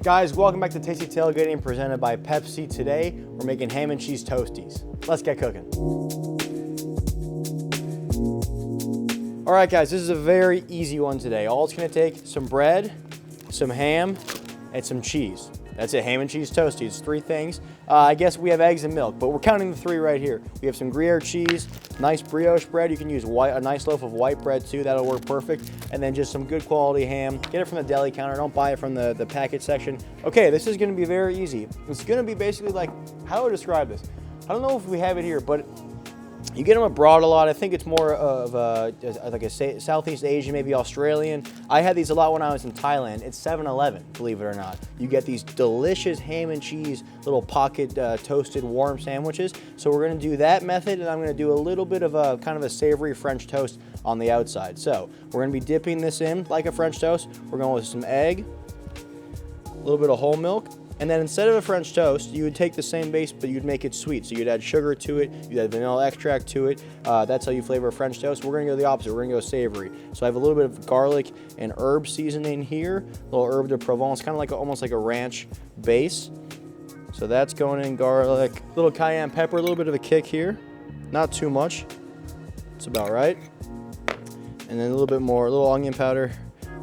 Guys, welcome back to Tasty Tailgating presented by Pepsi. Today, we're making ham and cheese toasties. Let's get cooking. All right, guys, this is a very easy one today. All it's gonna take, some bread, some ham, and some cheese. That's it, ham and cheese toasties, 3 things. I guess we have eggs and milk, but we're counting the 3 right here. We have some Gruyere cheese, nice brioche bread. You can use a nice loaf of white bread too, that'll work perfect. And then just some good quality ham. Get it from the deli counter, don't buy it from the package section. Okay, this is gonna be very easy. It's gonna be basically like, how do I describe this? I don't know if we have it here, but you get them abroad a lot. I think it's more of like a Southeast Asian, maybe Australian. I had these a lot when I was in Thailand. It's 7-Eleven, believe it or not. You get these delicious ham and cheese, little pocket toasted warm sandwiches. So we're gonna do that method, and I'm gonna do a little bit of a kind of a savory French toast on the outside. So we're gonna be dipping this in like a French toast. We're going with some egg, a little bit of whole milk, and then instead of a French toast, you would take the same base, but you'd make it sweet. So you'd add sugar to it, you'd add vanilla extract to it. That's how you flavor a French toast. We're gonna go the opposite, we're gonna go savory. So I have a little bit of garlic and herb seasoning here, a little herb de Provence, kind of like almost like a ranch base. So that's going in, garlic, a little cayenne pepper, a little bit of a kick here. Not too much, it's about right. And then a little bit more, a little onion powder.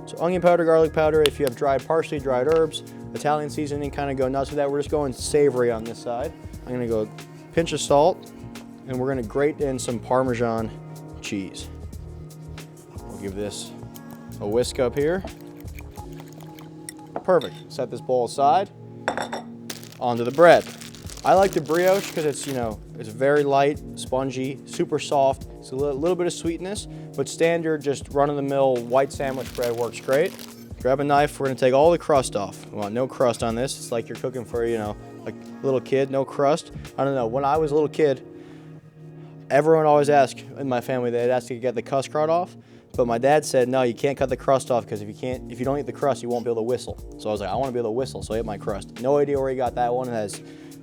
So onion powder, garlic powder, if you have dried parsley, dried herbs, Italian seasoning, kind of go nuts with that. We're just going savory on this side. I'm gonna go pinch of salt, and we're gonna grate in some Parmesan cheese. We'll give this a whisk up here. Perfect, set this bowl aside. Onto the bread. I like the brioche because it's, you know, it's very light, spongy, super soft. It's a little bit of sweetness, but standard, just run-of-the-mill white sandwich bread works great. Grab a knife, we're gonna take all the crust off. We want no crust on this. It's like you're cooking for, you know, like a little kid, no crust. I don't know, when I was a little kid, everyone always asked in my family, they'd ask to get the crust off, but my dad said, no, you can't cut the crust off because if you don't eat the crust, you won't be able to whistle. So I was like, I wanna be able to whistle, so I ate my crust. No idea where he got that one,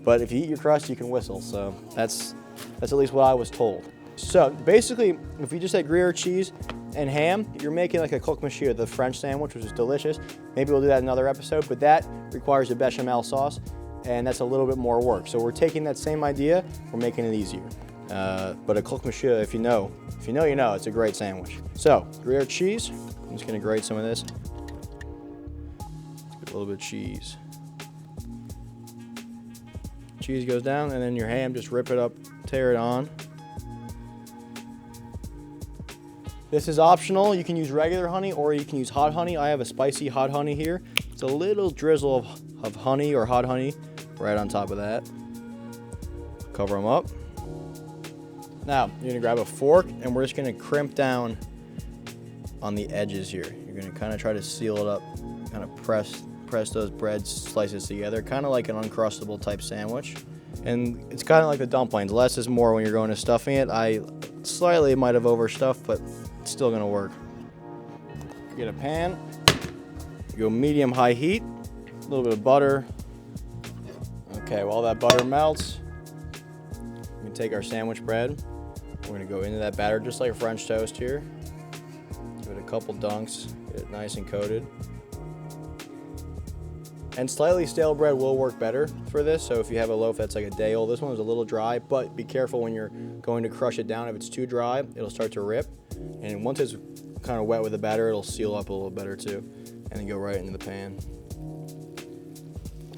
but if you eat your crust, you can whistle. So that's at least what I was told. So basically, if you just had Gruyere cheese and ham, you're making like a croque monsieur, the French sandwich, which is delicious. Maybe we'll do that in another episode, but that requires a bechamel sauce, and that's a little bit more work. So we're taking that same idea, we're making it easier. But a croque monsieur, if you know, you know, it's a great sandwich. So, Gruyere cheese, I'm just gonna grate some of this. Let's get a little bit of cheese. Cheese goes down, and then your ham, just rip it up, tear it on. This is optional. You can use regular honey or you can use hot honey. I have a spicy hot honey here. It's a little drizzle of honey or hot honey right on top of that. Cover them up. Now, you're gonna grab a fork and we're just gonna crimp down on the edges here. You're gonna kind of try to seal it up, kind of press those bread slices together, kind of like an Uncrustable type sandwich. And it's kind of like the dumplings. Less is more when you're going to stuffing it. I slightly might have overstuffed, but it's still gonna work. Get a pan, you go medium-high heat, a little bit of butter. Okay, while that butter melts, we can take our sandwich bread. We're gonna go into that batter just like a French toast here. Give it a couple dunks, get it nice and coated. And slightly stale bread will work better for this, so if you have a loaf that's like a day old, this one is a little dry, but be careful when you're going to crush it down. If it's too dry, it'll start to rip. And once it's kind of wet with the batter, it'll seal up a little better too. And then go right into the pan.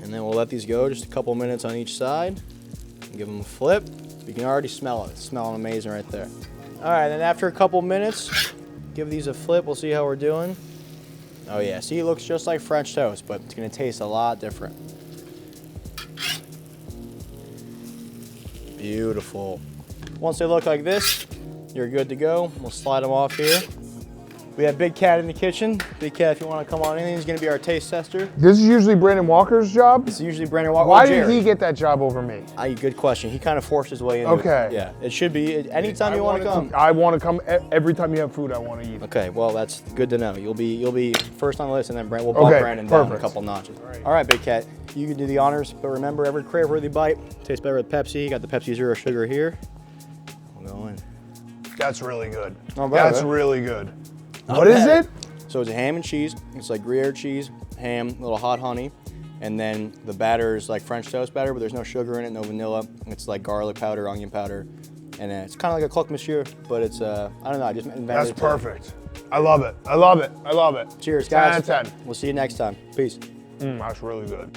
And then we'll let these go just a couple minutes on each side. Give them a flip. You can already smell it. It's smelling amazing right there. All right, then after a couple minutes, give these a flip. We'll see how we're doing. Oh yeah, see, it looks just like French toast, but it's gonna taste a lot different. Beautiful. Once they look like this, you're good to go. We'll slide them off here. We have Big Cat in the kitchen. Big Cat, if you want to come on in, he's going to be our taste tester. This is usually Brandon Walker's job? This is usually Brandon Walker. Why did he get that job over me? Good question. He kind of forced his way into it. Okay. Yeah, it should be anytime you want to come. I want to come every time you have food. I want to eat. Okay, well that's good to know. You'll be first on the list, and then we'll bump Brandon down a couple notches. All right, Big Cat, you can do the honors, but remember, every crave-worthy bite tastes better with Pepsi. You got the Pepsi Zero Sugar here. We'll go in. That's really good. Not bad, That's right? really good. Not what bad. is it? So it's a ham and cheese. It's like Gruyere cheese, ham, a little hot honey. And then the batter is like French toast batter, but there's no sugar in it, no vanilla. It's like garlic powder, onion powder. And it's kind of like a croque monsieur, but it's, I don't know, I just invented That's it. perfect. I love it. I love it. I love it. Cheers, guys. 10 out of 10. We'll see you next time. Peace. That's really good.